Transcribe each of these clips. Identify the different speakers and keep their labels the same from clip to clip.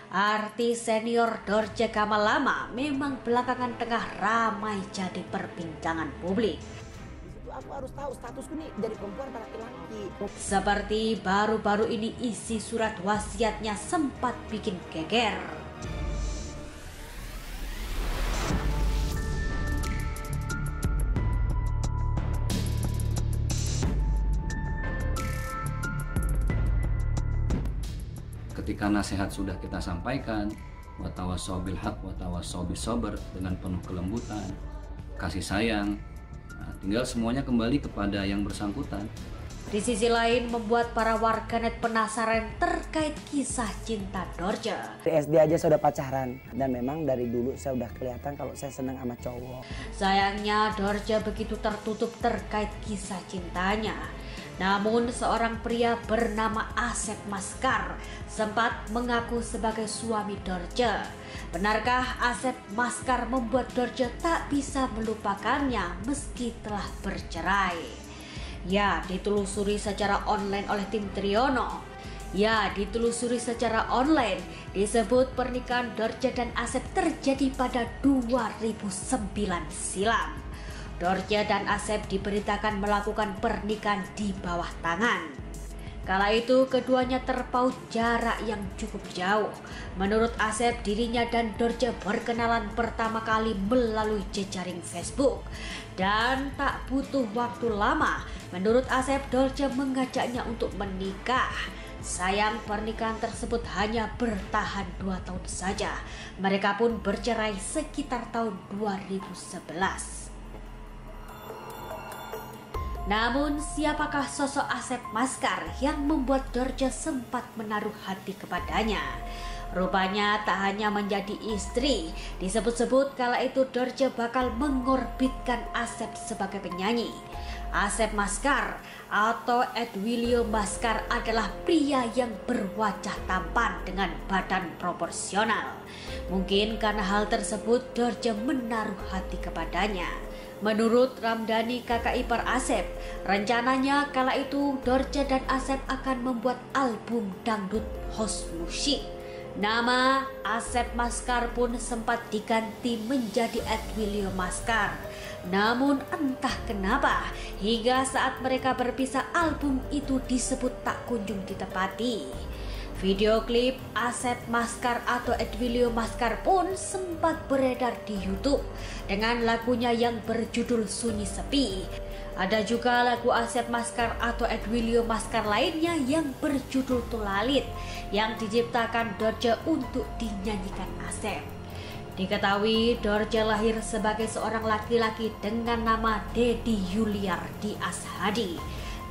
Speaker 1: Artis senior Dorce Gamalama memang belakangan tengah ramai jadi perbincangan publik.
Speaker 2: Aku harus tahu statusku nih dari perempuan atau laki-laki.
Speaker 1: Seperti baru-baru ini isi surat wasiatnya sempat bikin geger.
Speaker 3: Ketika nasihat sudah kita sampaikan, watawasau bil haq watawasau bis sabr, dengan penuh kelembutan, kasih sayang, tinggal semuanya kembali kepada yang bersangkutan.
Speaker 1: Di sisi lain membuat para warganet penasaran terkait kisah cinta Dorce.
Speaker 2: Di SD aja saya udah pacaran dan memang dari dulu saya udah kelihatan kalau saya senang sama cowok.
Speaker 1: Sayangnya Dorce begitu tertutup terkait kisah cintanya. Namun seorang pria bernama Asep Maskar sempat mengaku sebagai suami Dorce. Benarkah Asep Maskar membuat Dorce tak bisa melupakannya meski telah bercerai? Ya, ditelusuri secara online oleh tim Triono. Disebut pernikahan Dorce dan Asep terjadi pada 2009 silam. Dorce dan Asep diberitakan melakukan pernikahan di bawah tangan. Kala itu keduanya terpaut jarak yang cukup jauh. Menurut Asep, dirinya dan Dorce berkenalan pertama kali melalui jejaring Facebook. Dan tak butuh waktu lama, menurut Asep, Dorce mengajaknya untuk menikah. Sayang, pernikahan tersebut hanya bertahan 2 tahun saja. Mereka pun bercerai sekitar tahun 2011. Namun siapakah sosok Asep Maskar yang membuat Dorce sempat menaruh hati kepadanya? Rupanya tak hanya menjadi istri, disebut-sebut kala itu Dorce bakal mengorbitkan Asep sebagai penyanyi. Asep Maskar atau Edwilio Maskar adalah pria yang berwajah tampan dengan badan proporsional. Mungkin karena hal tersebut Dorce menaruh hati kepadanya. Menurut Ramdhani, kakak ipar Asep, rencananya kala itu Dorce dan Asep akan membuat album dangdut host musik. Nama Asep Maskar pun sempat diganti menjadi Edwilio Maskar. Namun entah kenapa hingga saat mereka berpisah album itu disebut tak kunjung ditepati. Video klip Asep Maskar atau Edwilio Maskar pun sempat beredar di YouTube dengan lagunya yang berjudul Sunyi Sepi. Ada juga lagu Asep Maskar atau Edwilio Maskar lainnya yang berjudul Tulalit yang diciptakan Dorce untuk dinyanyikan Asep. Diketahui Dorce lahir sebagai seorang laki-laki dengan nama Dedi Yuliardi Ashadi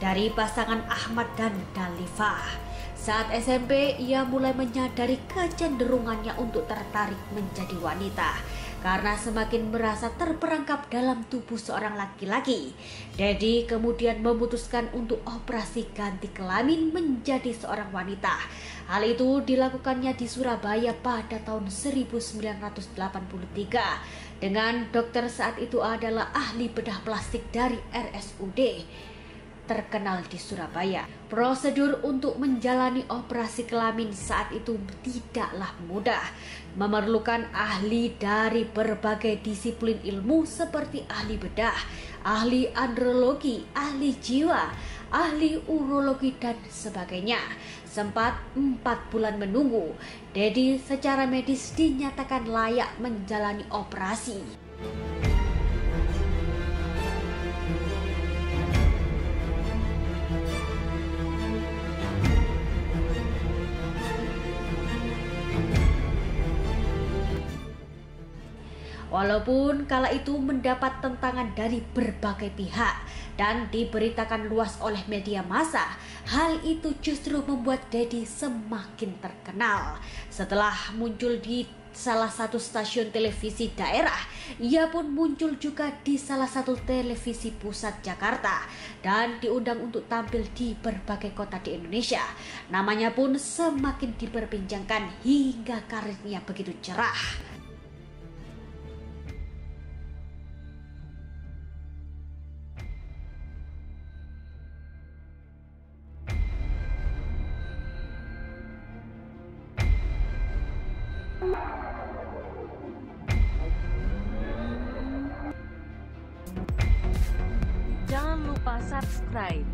Speaker 1: dari pasangan Ahmad dan Dalifah. Saat SMP, ia mulai menyadari kecenderungannya untuk tertarik menjadi wanita. Karena semakin merasa terperangkap dalam tubuh seorang laki-laki, Dedi kemudian memutuskan untuk operasi ganti kelamin menjadi seorang wanita. Hal itu dilakukannya di Surabaya pada tahun 1983 dengan dokter saat itu adalah ahli bedah plastik dari RSUD terkenal di Surabaya. Prosedur untuk menjalani operasi kelamin saat itu tidaklah mudah. Memerlukan ahli dari berbagai disiplin ilmu seperti ahli bedah, ahli andrologi, ahli jiwa, ahli urologi dan sebagainya. Sempat 4 bulan menunggu, Dedi secara medis dinyatakan layak menjalani operasi. Walaupun kala itu mendapat tentangan dari berbagai pihak dan diberitakan luas oleh media massa, hal itu justru membuat Dedi semakin terkenal. Setelah muncul di salah satu stasiun televisi daerah, ia pun muncul juga di salah satu televisi pusat Jakarta dan diundang untuk tampil di berbagai kota di Indonesia. Namanya pun semakin diperbincangkan hingga karirnya begitu cerah.
Speaker 4: Jangan lupa subscribe.